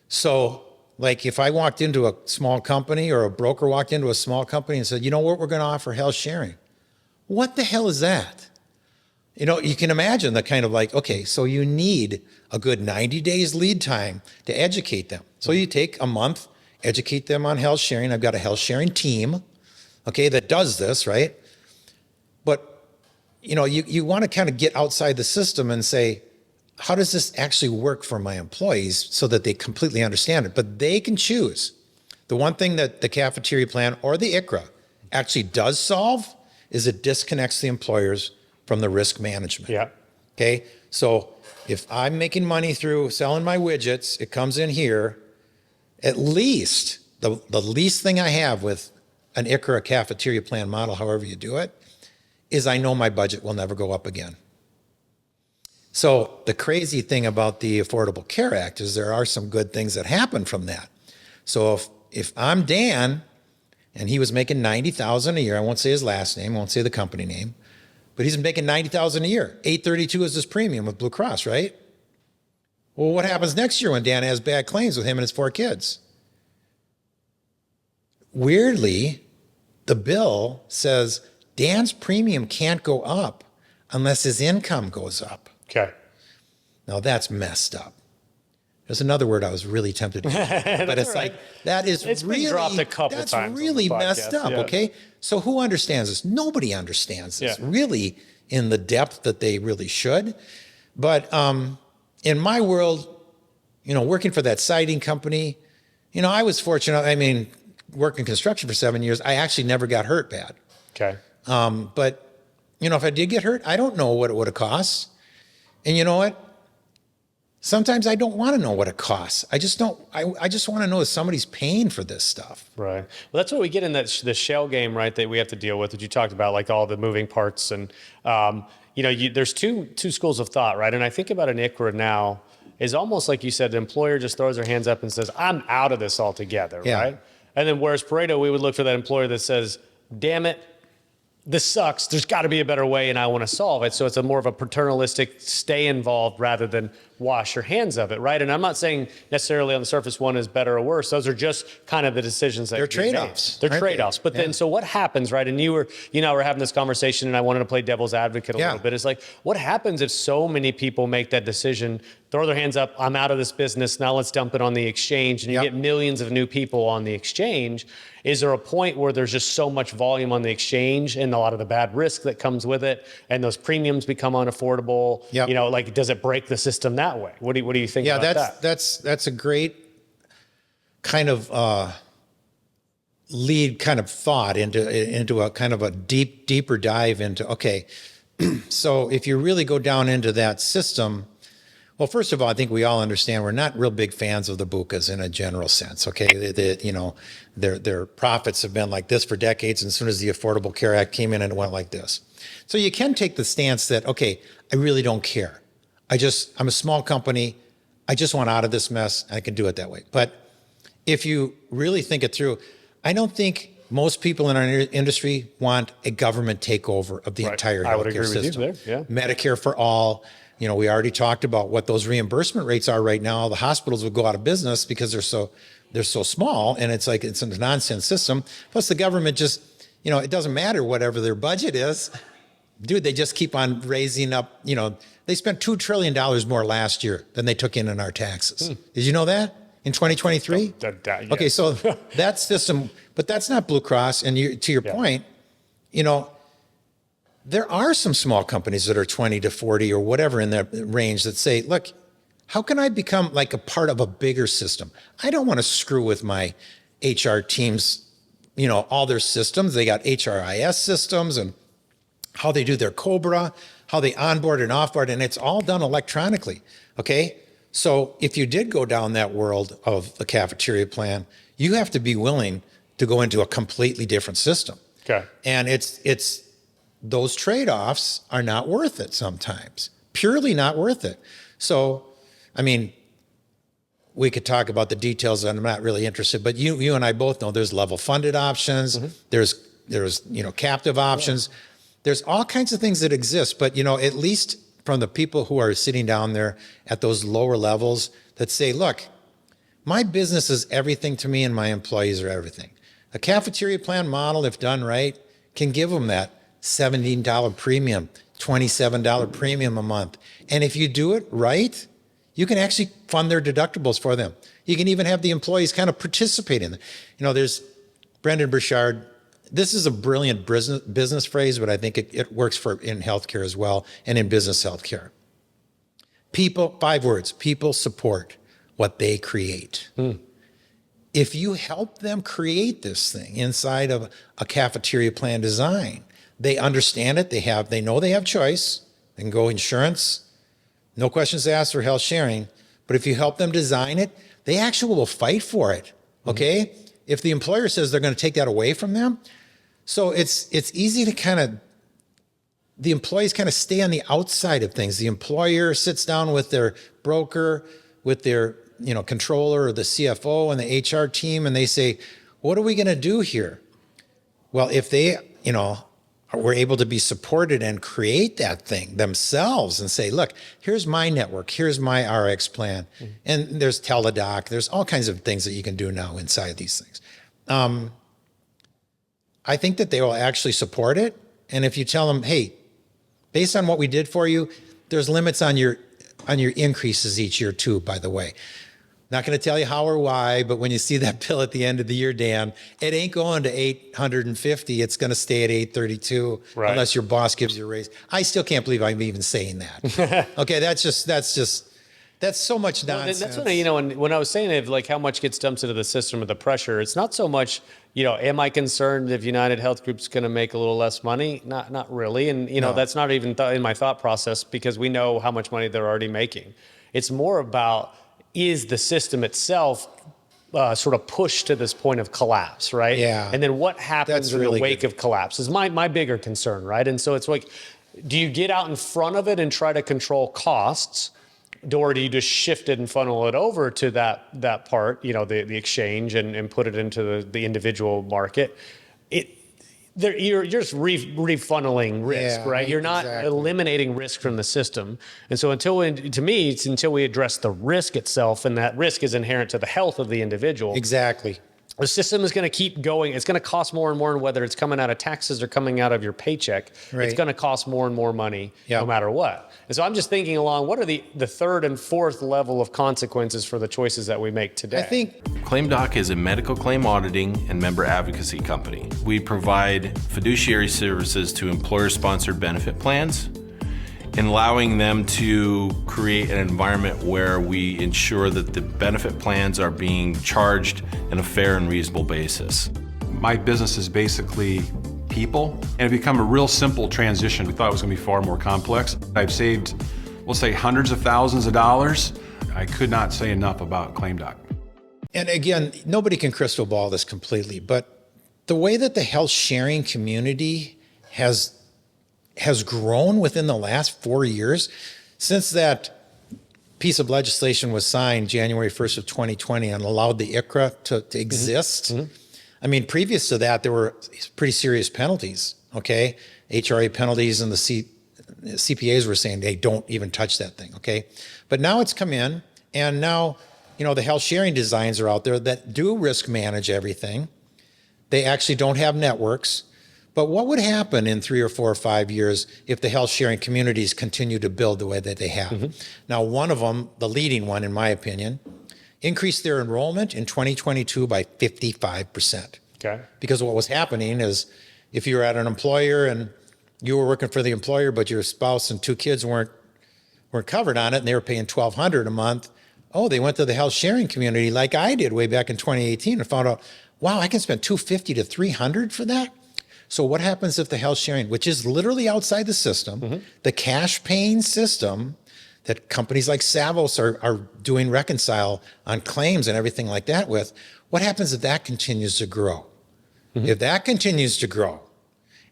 So, like if I walked into a small company or a broker walked into a small company and said, you know what, we're going to offer health sharing. What the hell is that? You can imagine the kind of okay, so you need a good 90 days lead time to educate them. So you take a month, educate them on health sharing. I've got a health sharing team, okay, that does this, right? But, you want to kind of get outside the system and say, how does this actually work for my employees so that they completely understand it? But they can choose. The one thing that the cafeteria plan or the ICHRA actually does solve is it disconnects the employers from the risk management. Yeah. Okay. So if I'm making money through selling my widgets, it comes in here. At least the least thing I have with an ICHRA cafeteria plan model, however you do it, is I know my budget will never go up again. So the crazy thing about the Affordable Care Act is there are some good things that happen from that. So if I'm Dan and he was making $90,000 a year, I won't say his last name, I won't say the company name, but he's making $90,000 a year. $832 is his premium with Blue Cross, right? Well, what happens next year when Dan has bad claims with him and his 4 kids? Weirdly, the bill says Dan's premium can't go up unless his income goes up. Okay. Now that's messed up. There's another word I was really tempted to use, but it's right. like, that is It's really, been dropped a couple that's times on really the podcast, messed up, yeah. okay? So who understands this? Nobody understands this, Yeah. really, in the depth that they really should. But in my world, working for that siding company, I was fortunate. I mean, working construction for 7 years, I actually never got hurt bad. Okay. But, if I did get hurt, I don't know what it would have cost. And you know what? Sometimes I don't want to know what it costs. I just don't. I just want to know if somebody's paying for this stuff. Right. Well, that's what we get in the shell game, right? That we have to deal with, that you talked about, like all the moving parts, and there's two schools of thought, right? And I think about an ICHRA now is almost like you said, the employer just throws their hands up and says, "I'm out of this altogether," Yeah. right? And then whereas Pareto, we would look for that employer that says, "Damn it, this sucks. There's got to be a better way, and I want to solve it." So it's a more of a paternalistic stay involved rather than wash your hands of it, right? And I'm not saying necessarily on the surface one is better or worse. Those are just kind of the decisions that They're get made. trade-offs, They're aren't they? trade-offs. But then, so what happens, right? And you and I were having this conversation, and I wanted to play devil's advocate a little bit. It's like, what happens if so many people make that decision, throw their hands up, I'm out of this business, now let's dump it on the exchange, and you get millions of new people on the exchange? Is there a point where there's just so much volume on the exchange and a lot of the bad risk that comes with it, and those premiums become unaffordable? Yep. Does it break the system that way? What do you think about that? That's a great kind of lead kind of thought into a kind of a deeper dive into, okay, so if you really go down into that system, well, first of all, I think we all understand we're not real big fans of the BUCAs in a general sense. Okay, their profits have been like this for decades, and as soon as the Affordable Care Act came in, and it went like this. So you can take the stance that, okay, I really don't care. I'm a small company. I just want out of this mess. I can do it that way. But if you really think it through, I don't think most people in our industry want a government takeover of the entire healthcare system. With you there. Yeah. Medicare for all. We already talked about what those reimbursement rates are right now. The hospitals would go out of business because they're so small, and it's a nonsense system. Plus the government just, it doesn't matter whatever their budget is. Dude, they just keep on raising up, they spent $2 trillion more last year than they took in our taxes. Did you know that in 2023? Yes. Okay, so that system, but that's not Blue Cross. And to your point, there are some small companies that are 20 to 40 or whatever in that range that say, look, how can I become like a part of a bigger system? I don't want to screw with my HR teams, all their systems. They got HRIS systems and how they do their COBRA, how they onboard and offboard, and it's all done electronically, okay? So if you did go down that world of the cafeteria plan, you have to be willing to go into a completely different system. Okay. And it's those trade-offs are not worth it sometimes, purely not worth it. So, I mean, we could talk about the details, and I'm not really interested, but you and I both know there's level funded options, there's captive options. Yeah. There's all kinds of things that exist, but at least from the people who are sitting down there at those lower levels that say, look, my business is everything to me and my employees are everything. A cafeteria plan model, if done right, can give them that $17 premium, $27 premium a month. And if you do it right, you can actually fund their deductibles for them. You can even have the employees kind of participate in it. There's Brendan Burchard. This is a brilliant business phrase, but I think it works in healthcare as well and in business healthcare. People, 5 words, people support what they create. If you help them create this thing inside of a cafeteria plan design, they understand it, they know they have choice. They can go insurance, no questions asked for health sharing. But if you help them design it, they actually will fight for it. Okay. If the employer says they're going to take that away from them. So it's easy to the employees kind of stay on the outside of things. The employer sits down with their broker, with their, controller or the CFO and the HR team, and they say, what are we going to do here? Well, if they, were able to be supported and create that thing themselves and say, look, here's my network, here's my RX plan. And there's Teladoc, there's all kinds of things that you can do now inside these things. I think that they will actually support it. And if you tell them, hey, based on what we did for you, there's limits on your increases each year too, by the way. Not going to tell you how or why, but when you see that bill at the end of the year, Dan, it ain't going to 850. It's going to stay at 832 unless your boss gives you a raise. I still can't believe I'm even saying that. Okay, that's so much nonsense. That's when I was saying like how much gets dumped into the system of the pressure. It's not so much, am I concerned if United Health Group's going to make a little less money? Not really. And that's not even in my thought process because we know how much money they're already making. It's more about, is the system itself sort of pushed to this point of collapse, right? Yeah. And then what happens in the wake of collapse is my bigger concern, right? And so it's like, do you get out in front of it and try to control costs, or do you just shift it and funnel it over to that part, the exchange and put it into the individual market? You're just refunneling risk, right? You're not eliminating risk from the system. And so until we address the risk itself, and that risk is inherent to the health of the individual. Exactly. The system is going to keep going. It's going to cost more and more, and whether it's coming out of taxes or coming out of your paycheck, it's going to cost more and more money no matter what. And so I'm just thinking along, what are the third and fourth level of consequences for the choices that we make today? I think ClaimDoc is a medical claim auditing and member advocacy company. We provide fiduciary services to employer-sponsored benefit plans, and allowing them to create an environment where we ensure that the benefit plans are being charged in a fair and reasonable basis. My business is basically people, and it become a real simple transition. We thought it was going to be far more complex. I've saved, we'll say, hundreds of thousands of dollars. I could not say enough about ClaimDoc. And again, nobody can crystal ball this completely, but the way that the health sharing community has grown within the last 4 years, since that piece of legislation was signed January 1st of 2020 and allowed the ICHRA to exist. Mm-hmm. I mean, previous to that, there were pretty serious penalties, okay? HRA penalties, and the CPAs were saying, hey, don't even touch that thing, okay? But now it's come in, and now, the health sharing designs are out there that do risk manage everything. They actually don't have networks. But what would happen in 3 or 4 or 5 years if the health sharing communities continue to build the way that they have? Mm-hmm. Now, one of them, the leading one in my opinion, increased their enrollment in 2022 by 55%. Okay. Because what was happening is if you were at an employer and you were working for the employer, but your spouse and 2 kids weren't covered on it and they were paying $1,200 a month, they went to the health sharing community like I did way back in 2018 and found out, wow, I can spend $250 to $300 for that? So what happens if the health sharing, which is literally outside the system, mm-hmm. the cash paying system that companies like Savos are doing reconcile on claims and everything like that with, what happens if that continues to grow? Mm-hmm. If that continues to grow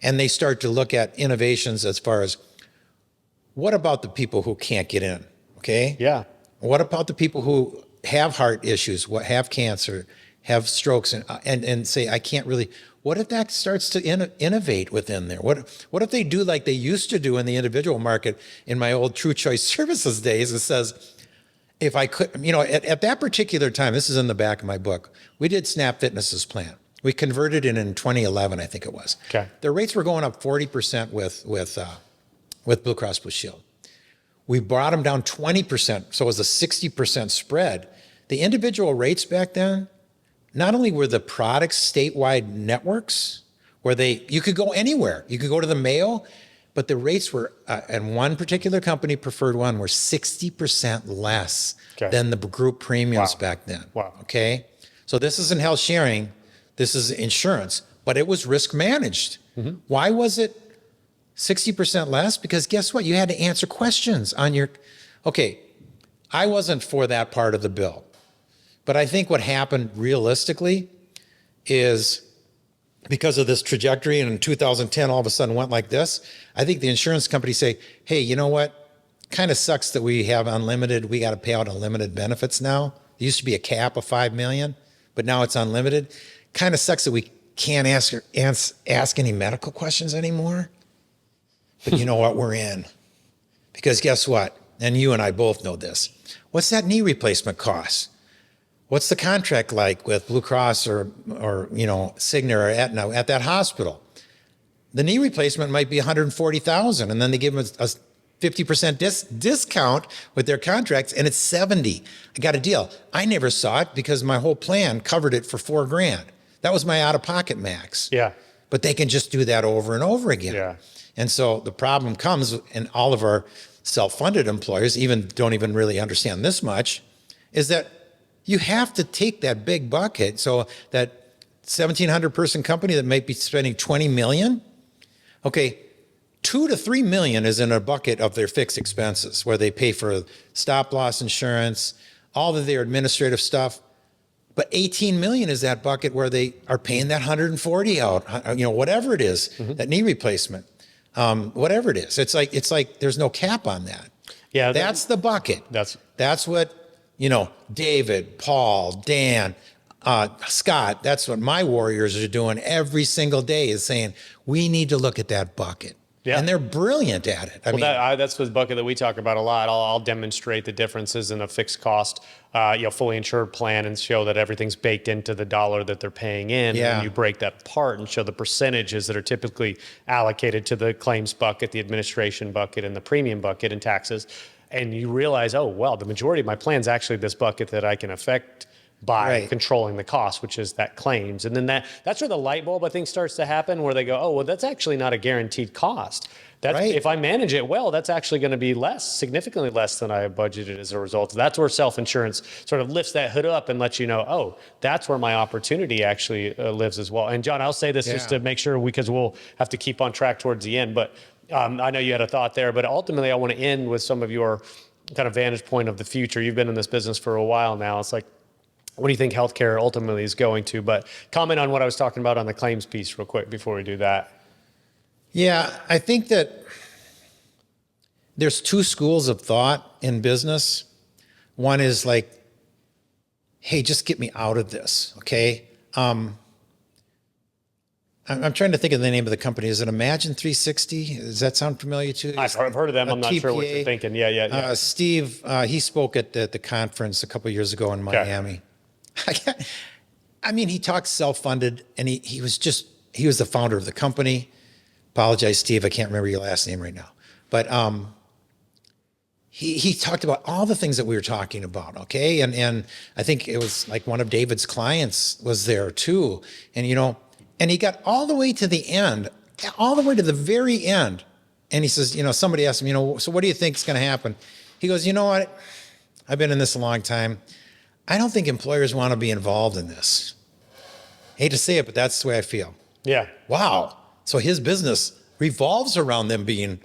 and they start to look at innovations as far as what about the people who can't get in? Okay. Yeah. What about the people who have heart issues, have cancer, have strokes and say, I can't really, what if that starts to innovate within there? What if they do like they used to do in the individual market in my old True Choice Services days? It says, if I could, at that particular time, this is in the back of my book, we did Snap Fitness's plan. We converted it in 2011, I think it was. Okay. Their rates were going up 40% with Blue Cross Blue Shield. We brought them down 20%, so it was a 60% spread. The individual rates back then, not only were the products statewide networks where you could go anywhere, you could go to the Mayo, but the rates were, and one particular company, preferred one, were 60% less than the group premiums back then. Wow. Okay. So this isn't health sharing, this is insurance, but it was risk managed. Mm-hmm. Why was it 60% less? Because guess what? You had to answer questions on Okay, I wasn't for that part of the bill. But I think what happened realistically is because of this trajectory, and in 2010 all of a sudden went like this, I think the insurance companies say, hey, you know what? Kind of sucks that we have unlimited, we got to pay out unlimited benefits now. There used to be a cap of 5 million, but now it's unlimited. Kind of sucks that we can't ask any medical questions anymore. But you know what? We're in. Because guess what? And you and I both know this. What's that knee replacement cost? What's the contract like with Blue Cross or Cigna or Aetna at that hospital? The knee replacement might be $140,000, and then they give them a 50% discount with their contracts, and it's $70,000. I got a deal. I never saw it because my whole plan covered it for $4,000. That was my out-of-pocket max. Yeah. But they can just do that over and over again. Yeah. And so the problem comes, and all of our self-funded employers don't even really understand this much, is that you have to take that big bucket. So that 1,700 person company that might be spending 20 million, okay, 2 to 3 million is in a bucket of their fixed expenses where they pay for stop loss insurance, all of their administrative stuff. But 18 million is that bucket where they are paying that 140 out, whatever it is, that knee replacement, whatever it is. It's like there's no cap on that. Yeah. That's the bucket. That's what, David, Paul, Dan, Scott, that's what my warriors are doing every single day, is saying, we need to look at that bucket. Yeah. And they're brilliant at it. That's the bucket that we talk about a lot. I'll demonstrate the differences in a fixed cost, fully insured plan and show that everything's baked into the dollar that they're paying in. Yeah. And you break that apart and show the percentages that are typically allocated to the claims bucket, the administration bucket, and the premium bucket and taxes. And you realize, oh, well, the majority of my plan is actually this bucket that I can affect by controlling the cost, which is that claims. And then that's where the light bulb, I think, starts to happen, where they go, oh, well, that's actually not a guaranteed cost. If I manage it well, that's actually going to be significantly less than I have budgeted as a result. That's where self-insurance sort of lifts that hood up and lets you know, oh, that's where my opportunity actually lives as well. And John, I'll say this just to make sure, because we'll have to keep on track towards the end, but I know you had a thought there, but ultimately I want to end with some of your kind of vantage point of the future. You've been in this business for a while now. It's like, what do you think healthcare ultimately is going to? But comment on what I was talking about on the claims piece real quick before we do that. Yeah, I think that there's two schools of thought in business. One is like, hey, just get me out of this, okay? I'm trying to think of the name of the company. Is it Imagine 360? Does that sound familiar to you? I've heard of them. I'm not sure what you're thinking. Yeah. Steve, he spoke at the conference a couple of years ago in Miami. I mean, he talks self-funded, and he was the founder of the company. Apologize, Steve, I can't remember your last name right now. But he talked about all the things that we were talking about, okay? And I think it was like one of David's clients was there too. And, and he got all the way to the end, all the way to the very end. And he says, somebody asked him, so what do you think is going to happen? He goes, you know what? I've been in this a long time. I don't think employers want to be involved in this. Hate to say it, but that's the way I feel. Yeah. Wow. So his business revolves around them being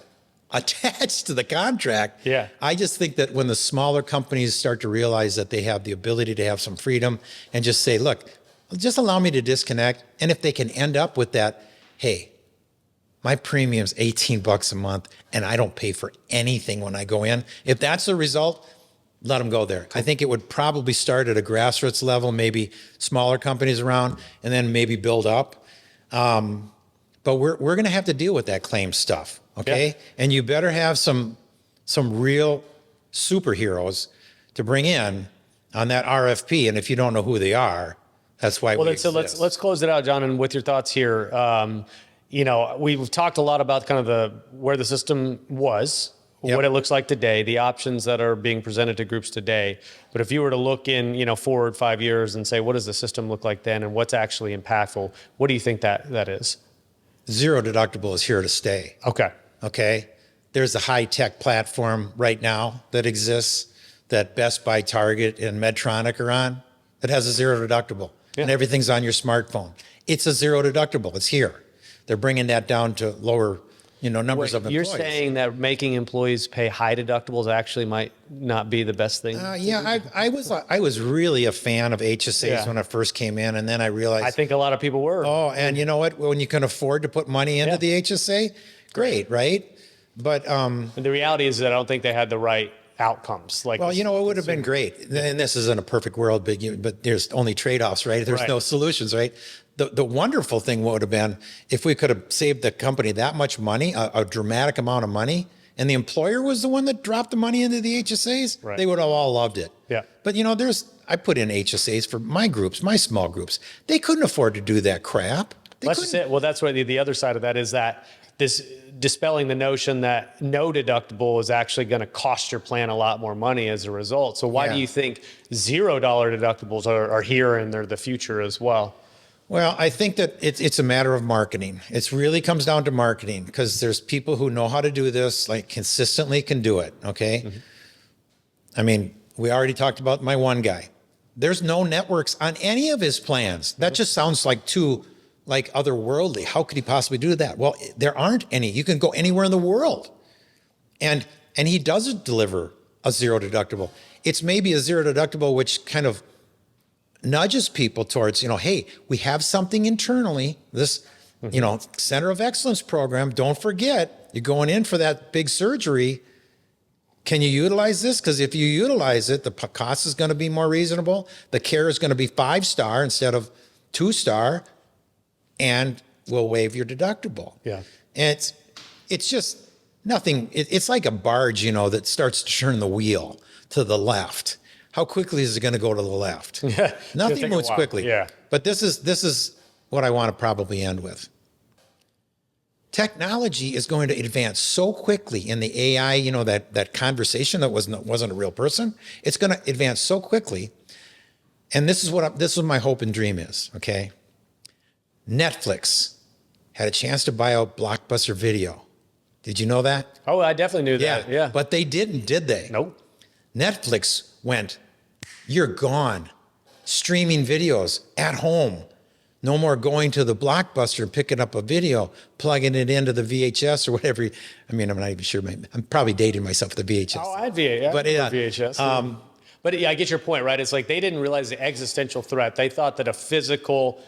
attached to the contract. Yeah. I just think that when the smaller companies start to realize that they have the ability to have some freedom and just say, look, just allow me to disconnect. And if they can end up with that, hey, my premium's $18 a month and I don't pay for anything when I go in. If that's the result, let them go there. I think it would probably start at a grassroots level, maybe smaller companies around, and then maybe build up. But we're going to have to deal with that claim stuff, okay? Yeah. And you better have some real superheroes to bring in on that RFP. And if you don't know who they are, that's why. Well, so let's close it out, John, and with your thoughts here. We've talked a lot about kind of where the system was. Yep. What it looks like today, the options that are being presented to groups today. But if you were to look in, forward 5 years and say, what does the system look like then and what's actually impactful? What do you think that is? Zero deductible is here to stay. Okay. There's a high-tech platform right now that exists that Best Buy, Target, and Medtronic are on that has a zero deductible. Yeah. And everything's on your smartphone. It's a zero deductible. It's here. They're bringing that down to lower numbers of You're employees. saying that making employees pay high deductibles actually might not be the best thing? Yeah, I was really a fan of HSAs Yeah. when I first came in, and then I realized, I think a lot of people were. oh, and you know what? When you can afford to put money into Yeah. the HSA, great, right? But And the reality is that I don't think they had the right outcomes. Like, well, it would have been great. And this isn't a perfect world, but there's only trade-offs, right? There's Right. no solutions, right? The wonderful thing would have been if we could have saved the company that much money, a dramatic amount of money, and the employer was the one that dropped the money into the HSAs, Right. they would have all loved it. Yeah. But I put in HSAs for my groups, my small groups. They couldn't afford to do that crap. That's just it. Well, that's what the other side of that is, that this dispelling the notion that no deductible is actually going to cost your plan a lot more money as a result. So why Yeah. do you think $0 deductibles are here and they're the future as well? Well, I think that it's a matter of marketing. It really comes down to marketing, because there's people who know how to do this, like consistently can do it. Okay. Mm-hmm. I mean, we already talked about my one guy. There's no networks on any of his plans. That just sounds like too otherworldly. How could he possibly do that? Well, there aren't any. You can go anywhere in the world. And he doesn't deliver a zero deductible. It's maybe a zero deductible, which kind of nudges people towards, hey, we have something internally, this, Center of Excellence program. Don't forget, you're going in for that big surgery. Can you utilize this? Because if you utilize it, the cost is going to be more reasonable. The care is going to be 5-star instead of 2-star, and we'll waive your deductible. Yeah. And it's just nothing. It's like a barge, that starts to turn the wheel to the left. How quickly is it going to go to the left? Yeah. Nothing moves quickly. Yeah. But this is what I want to probably end with. Technology is going to advance so quickly in the AI, that conversation that wasn't a real person. It's going to advance so quickly. And this is what my hope and dream is, okay? Netflix had a chance to buy out Blockbuster Video. Did you know that? Oh, I definitely knew that. Yeah. But they didn't, did they? Nope. Netflix went, you're gone. Streaming videos at home. No more going to the Blockbuster and picking up a video, plugging it into the VHS or whatever. I'm not even sure. I'm probably dating myself with the VHS. Oh, I had VHS. But yeah, VHS. But yeah, I get your point, right? It's like they didn't realize the existential threat. They thought that a physical,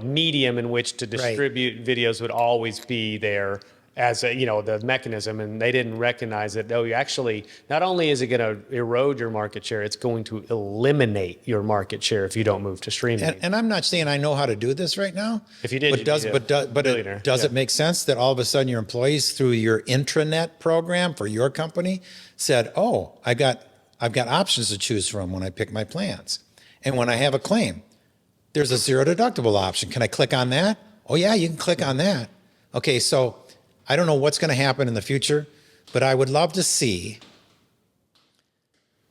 medium in which to distribute videos would always be there as a, the mechanism, and they didn't recognize it. No, you actually, not only is it going to erode your market share, it's going to eliminate your market share if you don't move to streaming. And I'm not saying I know how to do this right now. If you did, does it make sense that all of a sudden your employees through your intranet program for your company said, "Oh, I've got options to choose from when I pick my plans, and when I have a claim, there's a zero deductible option. Can I click on that? Oh yeah, you can click on that. Okay, so." I don't know what's going to happen in the future, but I would love to see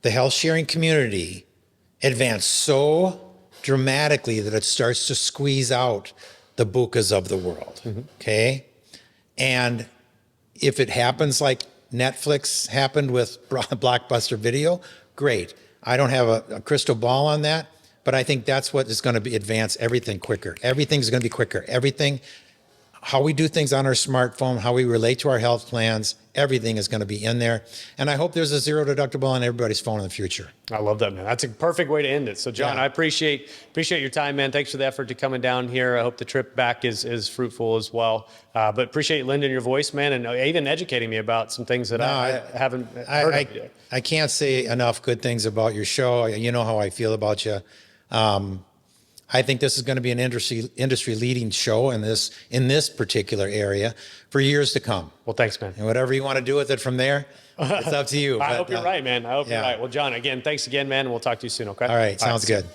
the health sharing community advance so dramatically that it starts to squeeze out the Bucas of the world. Mm-hmm. Okay. And if it happens like Netflix happened with Blockbuster Video, great. I don't have a crystal ball on that, but I think that's what is going to advance everything quicker. Everything's going to be quicker. How we do things on our smartphone, how we relate to our health plans, everything is going to be in there. And I hope there's a zero deductible on everybody's phone in the future. I love that, man. That's a perfect way to end it. So, John, I appreciate your time, man. Thanks for the effort to coming down here. I hope the trip back is fruitful as well. But appreciate lending your voice, man, and even educating me about some things that I haven't heard of yet. I can't say enough good things about your show. You know how I feel about you. I think this is going to be an industry leading show in this particular area for years to come. Well, thanks, man. And whatever you want to do with it from there, it's up to you. I hope you're right, man. I hope you're right. Well, John, again, thanks again, man. We'll talk to you soon, okay? All right. Sounds good.